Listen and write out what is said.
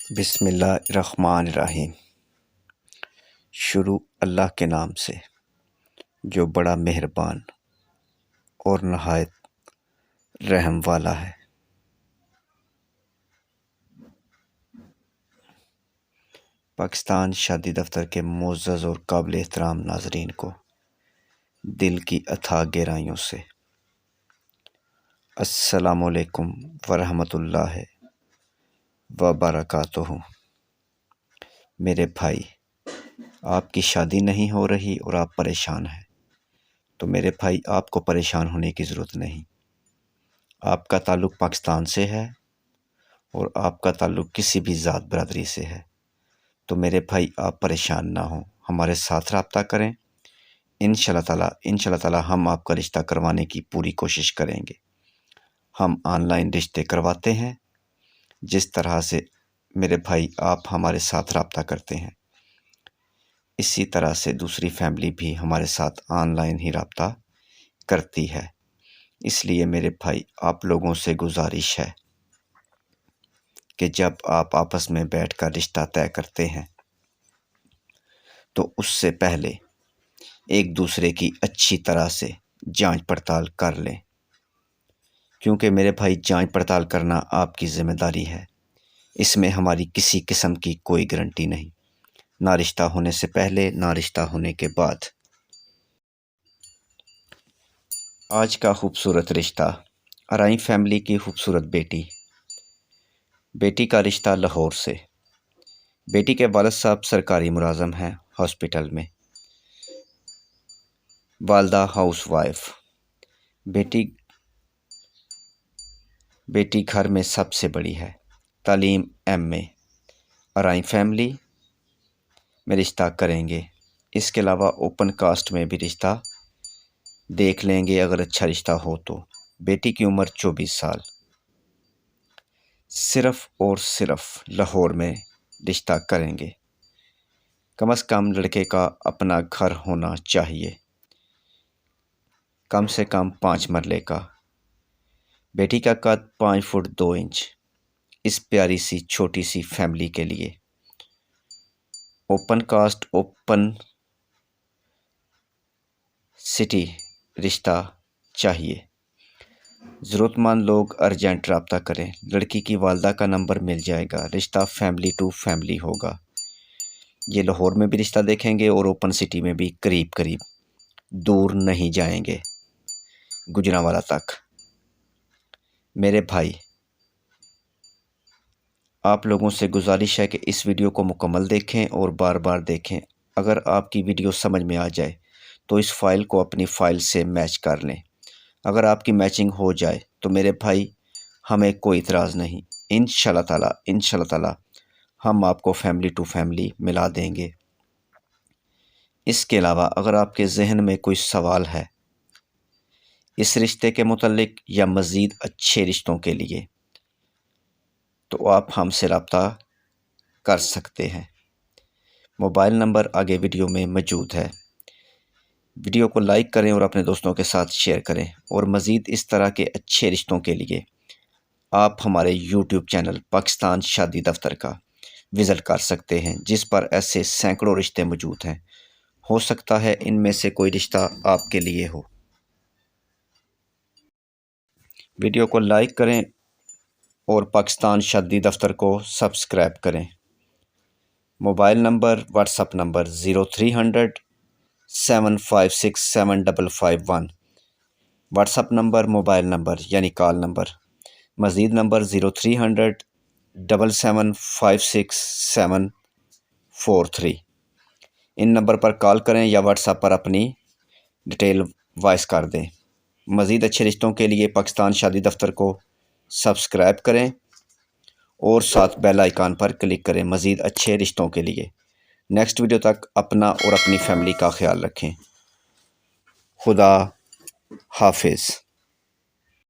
بسم اللہ الرحمن الرحیم۔ شروع اللہ کے نام سے جو بڑا مہربان اور نہایت رحم والا ہے۔ پاکستان شادی دفتر کے معزز اور قابل احترام ناظرین کو دل کی اتھاہ گہرائیوں سے السلام علیکم ورحمۃ اللہ وبرکاتہ۔ میرے بھائی، آپ کی شادی نہیں ہو رہی اور آپ پریشان ہیں، تو میرے بھائی آپ کو پریشان ہونے کی ضرورت نہیں۔ آپ کا تعلق پاکستان سے ہے اور آپ کا تعلق کسی بھی ذات برادری سے ہے، تو میرے بھائی آپ پریشان نہ ہوں، ہمارے ساتھ رابطہ کریں۔ انشاءاللہ تعالی ہم آپ کا رشتہ کروانے کی پوری کوشش کریں گے۔ ہم آن لائن رشتے کرواتے ہیں، جس طرح سے میرے بھائی آپ ہمارے ساتھ رابطہ کرتے ہیں، اسی طرح سے دوسری فیملی بھی ہمارے ساتھ آن لائن ہی رابطہ کرتی ہے۔ اس لیے میرے بھائی آپ لوگوں سے گزارش ہے کہ جب آپ آپس میں بیٹھ کر رشتہ طے کرتے ہیں تو اس سے پہلے ایک دوسرے کی اچھی طرح سے جانچ پڑتال کر لیں، کیونکہ میرے بھائی جانچ پڑتال کرنا آپ کی ذمہ داری ہے۔ اس میں ہماری کسی قسم کی کوئی گارنٹی نہیں، نہ رشتہ ہونے سے پہلے نہ رشتہ ہونے کے بعد۔ آج کا خوبصورت رشتہ ارائیں فیملی کی خوبصورت بیٹی کا رشتہ لاہور سے۔ بیٹی کے والد صاحب سرکاری ملازم ہیں ہاسپٹل میں، والدہ ہاؤس وائف۔ بیٹی گھر میں سب سے بڑی ہے، تعلیم MA۔ ارائیں فیملی میں رشتہ کریں گے، اس کے علاوہ اوپن کاسٹ میں بھی رشتہ دیکھ لیں گے اگر اچھا رشتہ ہو تو۔ بیٹی کی عمر 24 سال، صرف اور صرف لاہور میں رشتہ کریں گے۔ کم از کم لڑکے کا اپنا گھر ہونا چاہیے، کم سے کم 5 مرلے کا۔ بیٹی کا قد 5 فٹ 2 انچ۔ اس پیاری سی چھوٹی سی فیملی کے لیے اوپن کاسٹ اوپن سٹی رشتہ چاہیے۔ ضرورت مند لوگ ارجنٹ رابطہ کریں۔ لڑکی کی والدہ کا نمبر مل جائے گا۔ رشتہ فیملی ٹو فیملی ہوگا۔ یہ لاہور میں بھی رشتہ دیکھیں گے اور اوپن سٹی میں بھی، قریب دور نہیں جائیں گے، گجرانوالہ تک۔ میرے بھائی آپ لوگوں سے گزارش ہے کہ اس ویڈیو کو مکمل دیکھیں اور بار بار دیکھیں۔ اگر آپ کی ویڈیو سمجھ میں آ جائے تو اس فائل کو اپنی فائل سے میچ کر لیں۔ اگر آپ کی میچنگ ہو جائے تو میرے بھائی ہمیں کوئی اعتراض نہیں، انشاءاللہ تعالی ہم آپ کو فیملی ٹو فیملی ملا دیں گے۔ اس کے علاوہ اگر آپ کے ذہن میں کوئی سوال ہے اس رشتے کے متعلق یا مزید اچھے رشتوں کے لیے، تو آپ ہم سے رابطہ کر سکتے ہیں۔ موبائل نمبر آگے ویڈیو میں موجود ہے۔ ویڈیو کو لائک کریں اور اپنے دوستوں کے ساتھ شیئر کریں، اور مزید اس طرح کے اچھے رشتوں کے لیے آپ ہمارے YouTube چینل پاکستان شادی دفتر کا وزٹ کر سکتے ہیں، جس پر ایسے سینکڑوں رشتے موجود ہیں۔ ہو سکتا ہے ان میں سے کوئی رشتہ آپ کے لیے ہو۔ ویڈیو کو لائک کریں اور پاکستان شادی دفتر کو سبسکرائب کریں۔ Mobile number what's app number 0300 756 7551۔ What's app number mobile number یعنی کال نمبر۔ مزید نمبر 0300 7756 743۔ ان نمبر پر کال کریں یا واٹس ایپ پر اپنی ڈیٹیل وائس کر دیں۔ مزید اچھے رشتوں کے لیے پاکستان شادی دفتر کو سبسکرائب کریں اور ساتھ بیل آئیکن پر کلک کریں مزید اچھے رشتوں کے لیے۔ نیکسٹ ویڈیو تک اپنا اور اپنی فیملی کا خیال رکھیں۔ خدا حافظ۔